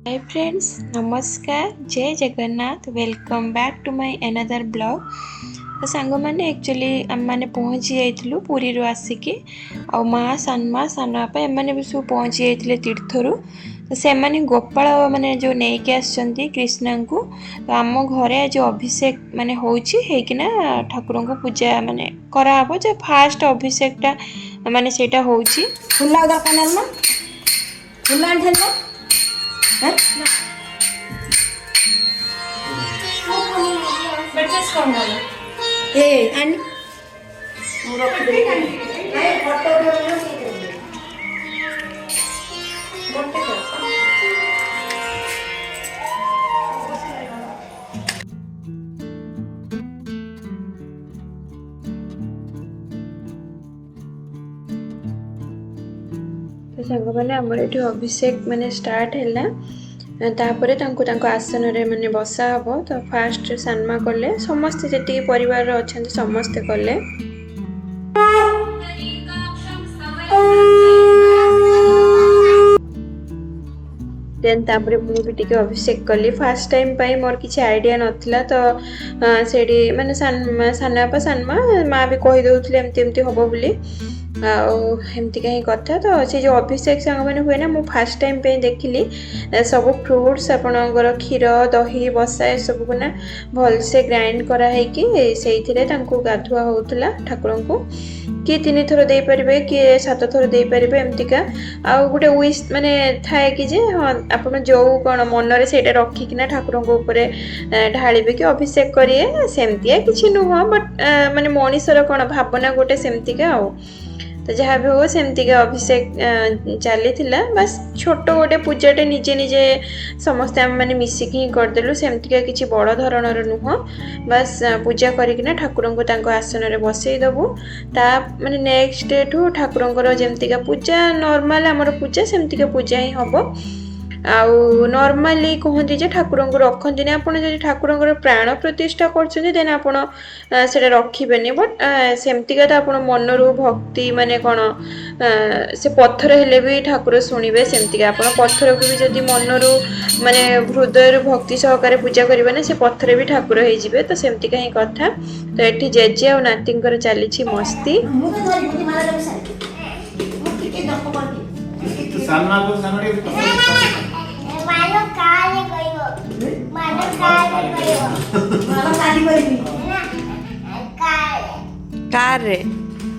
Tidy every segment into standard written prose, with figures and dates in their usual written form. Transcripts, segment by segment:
हाय friends, नमस्कार, जय Jagannath. Welcome back to my another blog. तो सांग मैंने एक्चुअली आम मैंने पहुँची जाइलु पुरी रू आसिकी आ माँ सानपा एम भी सब पहुँची जाते तीर्थरू। तो से गोपाल माने जो नहीं आसछंती कृष्णा को। तो आम घरे जो अभिषेक माने होकिना ठाकुर को पूजा माने कराहब जो फास्ट अभिषेकटा माने सेटा होउची। फुला दरकार ना फुला आंठल बेटस कौन वाला ए आनी मु रख दे ए फोटो दे गोटे को तो सांग मैंने आमर ये अभिषेक माने स्टार्ट है तापर आसन रे माने बसा हम। तो फास्ट सानमा कले समस्ते जी परिवार अच्छा समस्ते कले। देन तापर मु भी टिके अभिषेक कली फास्ट टाइम पाई मोर किसी आइडिया नथिला। तो सेठी माने सानपा सानमा माँ भी कही दउथले एमती एमती हबो बोली एमती कहीं कथा। तो से जो अभिषेक सांग मैंने हुए ना मु फास्ट टाइम पे देखिली सब फ्रुट्स आपणकर क्षीर दही बसा ए सब को ना भलसे ग्राइंड कराई से गाधुआ होता ठाकुर को किए 3 थर दे पारे किए 7 थर दे पारे एमतीका आउ गोटे विश माने थाए कि जे हाँ आप जो कौन मनरे से रखिकिना ठाकुर ऊपर ढालिबे कि अभिषेक करिए सेमतिया किछि नुह बट माने मनीषर कौन भावना गोटे सेमतिका आउ। तो जहाँ भी हो सेमतिका अभिषेक चली बस छोट गोटे पूजाटे निजे निजे समस्ते आम मैंने मिसिक ही करदेलु सेमतिका किसी बड़ धरणर नुह बस पूजा करिकिना ठाकुर को आसन रे बसई दबु। ता माने नेक्स्ट डे ठू ठाकुर जमतिका पूजा नॉर्मल आमर पूजा सेमतिका पूजा ही हम। आउ नॉर्मली कहते जे ठाकुर को रखती आप ठाकुर प्राण प्रतिष्ठा कर आपण से रखिबेनि बट सेमतिका तो आप मनरू भक्ति माने कौन से पत्थर हेले भी ठाकुर शुणिबे सेमतिका आप पत्थर को भी जदि मनरू माने हृदय भक्ति सहकारे पूजा करेंगे ना से पत्थर भी ठाकुर हो जाए। तो सेमतिका ही कथा। तो ये जेजे आ नाती चली मस्ती कार रे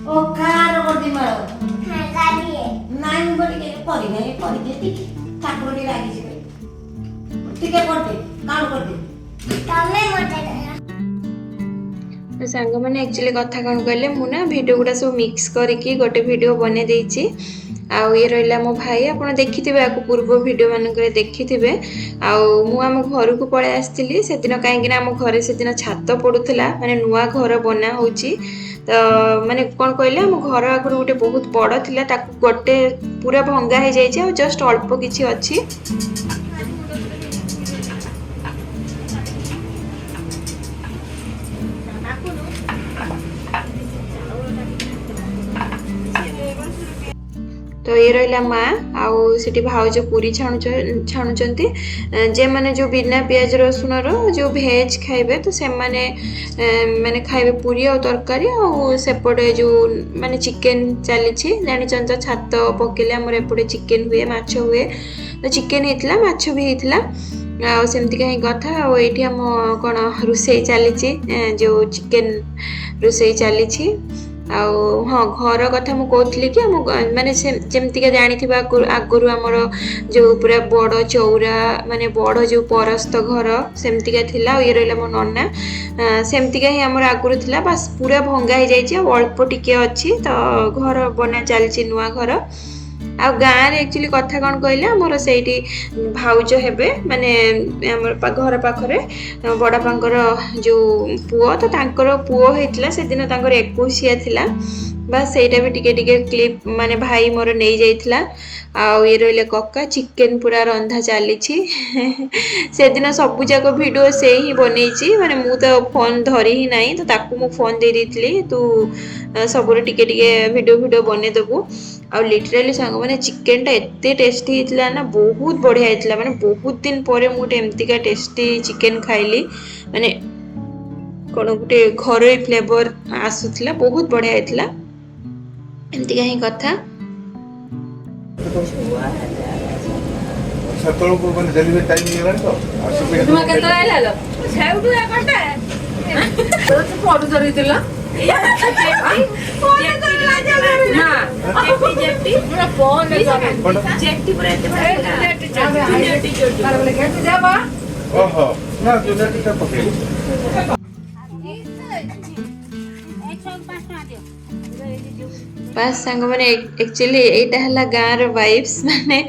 ओ कार गोदी मारो हां गाड़ी है नाइन बड़ी के परी नहीं परी के ठाकुर डी लागी जे टिके करते काल करते तमे मते सांग मैंने एक्चुअली कथा कौन कहले मुना वीडियो गुड़ा सब मिक्स करके गोटे वीडियो बने देछि। आउ ये रहा मो भाई आप देखिथे आपको पूर्व वीडियो मानक देखिथे। आम घर को पलि आसती से दिन कहीं आम घर से दिन छात पड़ूला माने नुआ घर बना हो। तो माने कौन कहले आम घर आगुरी गोटे बहुत बड़ थिला ताकू गोटे पूरा भंगा हो जाए जस्ट अल्प किछि अछि। तो ये रहा माँ आउ से भाउज पूरी छाणुचंती जे माने जो बिना पियाज रसुण जो भेज खाइबे तो से माने माने खाइबे पूरी और तरकारी और सेपटे जो माने चिकेन चली जानी तो छात पकेले आमर एपटे चिकेन हुए माछ हुए। तो चिकेन होता माछ भी होता सेमतिका ही कथा। ये आम कौन रोसे चली जो चिकेन रोसे चली। हाँ घर कथा मुझे कि आम माने जमतिका जानी आगुरी आमर जो पूरा बड़ चौरा माने बड़ जो परस्त घर सेमतिका थिला। ये रहा मो नना सेमतिका ही आमर आगुरी थिला बस पूरा भंगा हो जाए अल्प टिके अच्छी। तो घर बना चलची नुआ घर आ गाँव रे एक्चुअली कथा कौन कहले आमर से भाउज हेबे माने आमर घर पाखरे बड़ापांकर जो पुओ तो तांकर पुओ होइतला से दिन तांकर 21 थिला बस सेटा भी टिके टिके क्लिप माने भाई मोर नहीं जाइतला आउ ये रहिले कक्का चिकेन पूरा रंधा चली से दिन सबू जाक भिड से ही बनई माने मु तो फोन धरी ही नहीं तो ताकू मु फोन दे देती तू सबुर टिके टिके वीडियो बनईदेबू आ लिटराली सांग मैंने चिकेन टा एते टेस्टी होता ना बहुत बढ़िया होता माने बहुत दिन पर मुझे एमतीका टेस्टी चिकेन खाइली माने कौन गोटे घर फ्लेवर आसूला बहुत बढ़िया होता एमतीका ही कथा ସେତେବେଳକୁ ମାନେ ଡେଲିଭରି ଟାଇମ୍ ହେଇଗଲାଣି ତ ତୁମେ କେତେବେଳେ ଆଇଲା ଲୋ ସେଇଠୁ ଏପଟେ ତୁ ଫଟୋ ଧରିଥିଲ ନା ଜେଟି ପୁରା ଫୋନ ଜେଟି ପୁରା ଏତେ ଯାବା ଓହୋ ନା ଜେଟିଟା ପକେଇଲି बास सांग मैंने एक्चुअली एटा हला गाँव रो वाइब्स माने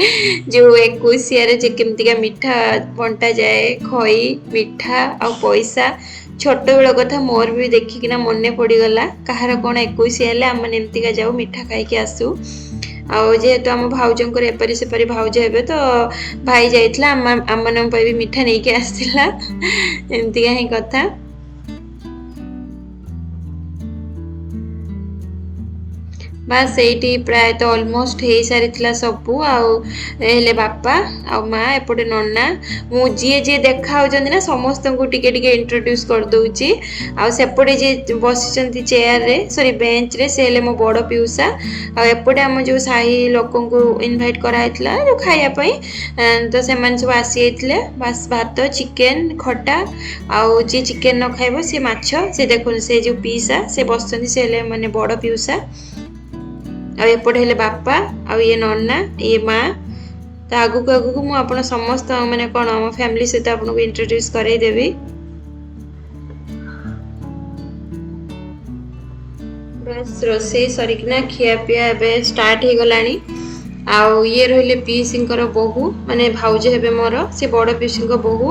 जो 21 जे केमतिका मिठा बंटा जाए खई मिठा आ पैसा छोट बेल कथा मोर भी देखिकिना मन पड़गला कहार कौन 21 हेले आम एमतिका जाऊ मिठा खाई आसू जेहेतु आम भाउजंकर एपरी सेपरी भाउज हे तो भाई जाइला आम मान भी मिठा नहीं के आसला एमतिका ही कथा बास ये प्राय तो ऑलमोस्ट हो सारी सबू आले बापा आ माँ एपटे नन्ना मुझे जी देखा ना समस्त को टिके टिके इंट्रोड्यूस कर दूची आसेपटे जी बस चेयर रे सॉरी बेंच रे से मो बड़ पिउसा आएपटे आम जो साही लोक इनवाइट कराइला जो खायापी तो से सब आसी बास भात चिकेन खटा आउ जी चिकेन न खाइब सी माछ से देखो से जो पीसा से बस से माने बड़ पिउसा एपटे हेले बापा आ ये नन्ना ये माँ तो आगु आगु मुझे समस्त माने कौन आम फैमिली सहित आपको इंट्रोड्यूस करदेवी बस रोसई सरिकिना खिया पिया एबे स्टार्ट हो गलानी आउ ये रहिले पीसींकर बोहू माने भाउज हेबे मोर से बड़ पीसींक बोहू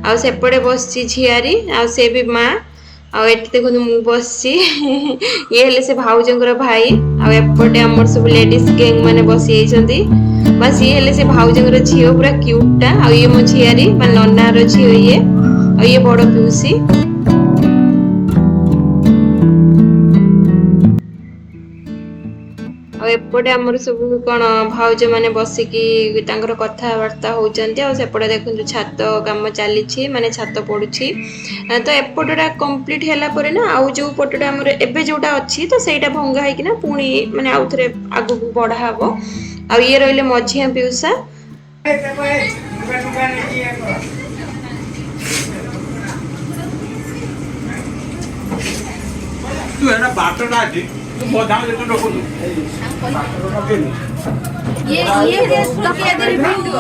आ सेपटे बसची झियारी आ से भी माँ आठ देखो मु बस ये हेले से भाउजंकर भाई आएपटे आमर सब लेडीज गैंग माने बसी बस ये हेले से भाउजंकर झील पूरा क्यूटा आ ये मो झियारी मान नन्नार झील ये बड़ पिउसी एपटे आमर सब कौन भाउज मैंने बसिकी कथबार्ता होपटे देखो छात कम चली माने छात पड़ुछि तो एपटा कंप्लीट है ना आउ जो पटटा आमर एबे जोटा अच्छी तो सहीटा भंगा होना पुणी माने आउ थे आगु बढ़ा हम आ ये रहिले मझिया पिउसा ତୁ ଏଟା ବାଟଟା ଅଛି ତୁ ମଧାମ ଯେତେ ରଖୁଛୁ ये तो के इधर भिंडो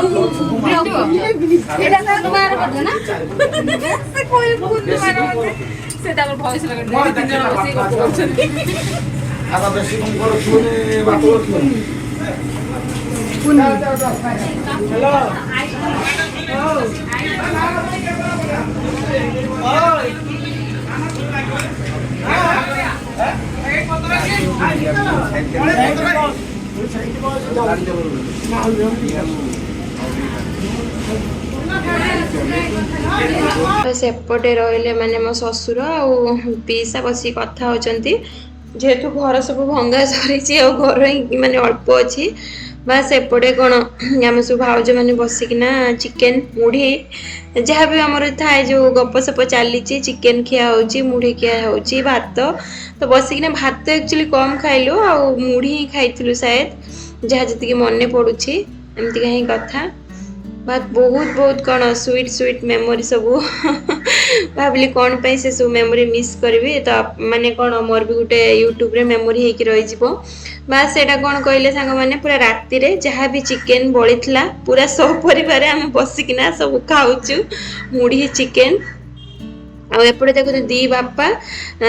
एटा तो तुम्हारा कर ना से कोई फूल मारो से ताकर भॉइस लगा दे तीन जन बसी को बोलछन आबा बेसी कम करो सुने बातो सुन हेलो सेपटे रहिले माने मो ससुर आ पीसा बसी कथा होचंती जेहेतु घर सब भंगा सरी घर माने अल्प अच्छी बास एपटे कौन आम सब भाउज मैंने बसिकिना चिकेन मुढ़ी जहाँ भी आमर थाए जो गपसप चली चिकेन खिया हो मुढ़ी खिया हो भात तो बसिकिना भात एक्चुअली कम खाइलु आ मुढ़ी ही खाइलु शायद जहाँ जी मन पड़ुछि एमती ही कथा बात बहुत बहुत कौन स्वीट स्वीट मेमोरी सब भाविली कौन पे से सब मेमोरी मिस करी तो माने कौन मोर भी गोटे यूट्यूब रे मेमोरी होकर रही बास सेटा कौन कहले सांग माने पूरा राति रे जहाँ भी चिकेन बड़ी पूरा सब परिवार आम बसिकिना सब खाऊचु मुढ़ी चिकेन आएपटे देखो दी बापा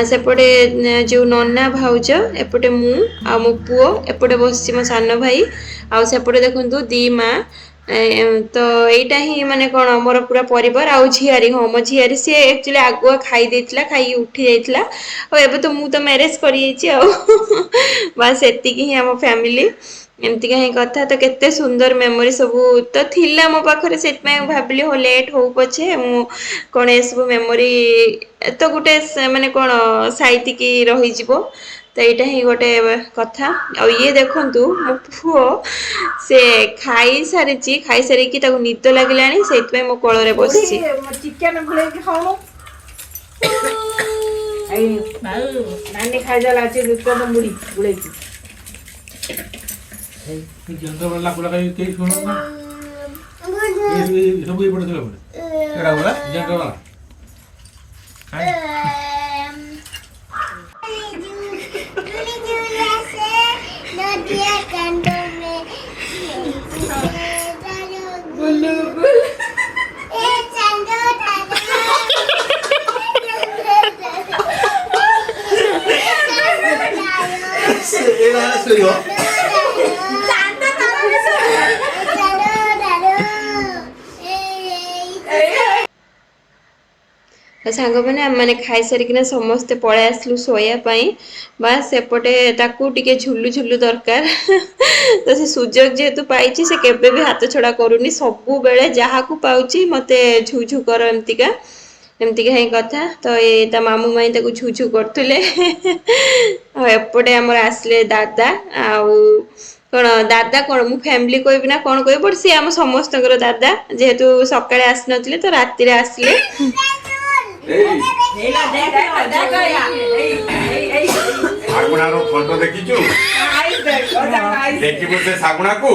सेपटे जो नन्ना भाउज एपटे मु आ मो पुओ एपटे बस मो सान भाई आसेपटे देखो दी माँ तो यहीटा ही माने कौन मोर पूरा परिवार आउ झियारी हाँ मो झियारी सी एक्चुअली आगुआ खाई देइतिला खाई उठी जाइतिला तो मु तो मैरेज करी बस एतिकी ही आम फैमिली ଏମିତିକା ହିଁ କଥା। ତ କେତେ ସୁନ୍ଦର ମେମୋରି ସବୁ ତ ଥିଲା ମୋ ପାଖରେ, ସେଥିପାଇଁ ମୁଁ ଭାବିଲି ହଉ ଲେଟ୍ ହଉ ପଛେ ମୁଁ କ'ଣ ଏସବୁ ମେମୋରି ତ ଗୋଟେ ମାନେ କ'ଣ ସାଇତିକି ରହିଯିବ। ତ ଏଇଟା ହିଁ ଗୋଟେ କଥା। ଆଉ ଇଏ ଦେଖନ୍ତୁ ମୋ ପୁଅ ସେ ଖାଇସାରିକି ତାକୁ ନିଦ ଲାଗିଲାଣି, ସେଇଥିପାଇଁ ମୋ କୋଳରେ ବସିଛି। ଚିକେନ ବୁଲେଇକି ଖାଉନୁ। ନାନୀ ଖାଇଦେଲା ଚିକେନ ମୁଢି ବୁଲେଇକି। ଯନ୍ତ୍ରପାଲା କେହି ଶୁଣୁ ନା ସବୁ ଏପଟେ ଥିଲା ପରେ ଏଟା ବୋଲା ଯନ୍ତ୍ରପାଲା ସାଙ୍ଗମାନେ ଆମମାନେ ଖାଇସାରିକିନା ସମସ୍ତେ ପଳେଇ ଆସିଲୁ ଶୋଇବା ପାଇଁ। ବାସ୍ ସେପଟେ ତାକୁ ଟିକେ ଝୁଲୁ ଝୁଲୁ ଦରକାର। ତ ସେ ସୁଯୋଗ ଯେହେତୁ ପାଇଛି ସେ କେବେ ବି ହାତ ଛଡ଼ା କରୁନି, ସବୁବେଳେ ଯାହାକୁ ପାଉଛି ମତେ ଝୁ ଝୁ କର ଏମିତିକା ହିଁ କଥା। ତ ଏ ତା ମାମୁଁ ମାଇଁ ତାକୁ ଝୁ ଝୁ କରୁଥିଲେ। ଆଉ ଏପଟେ ଆମର ଆସିଲେ ଦାଦା। ଆଉ କ'ଣ ଦାଦା କ'ଣ ମୁଁ ଫ୍ୟାମିଲି କହିବି ନା କ'ଣ କହିବି, ବଟ୍ ସିଏ ଆମ ସମସ୍ତଙ୍କର ଦାଦା, ଯେହେତୁ ସକାଳେ ଆସିନଥିଲେ ତ ରାତିରେ ଆସିଲେ। ଶାଗୁଣାର ଫଟୋ ଦେଖିଛୁ? ଦେଖିବୁ ସେ ଶାଗୁଣାକୁ?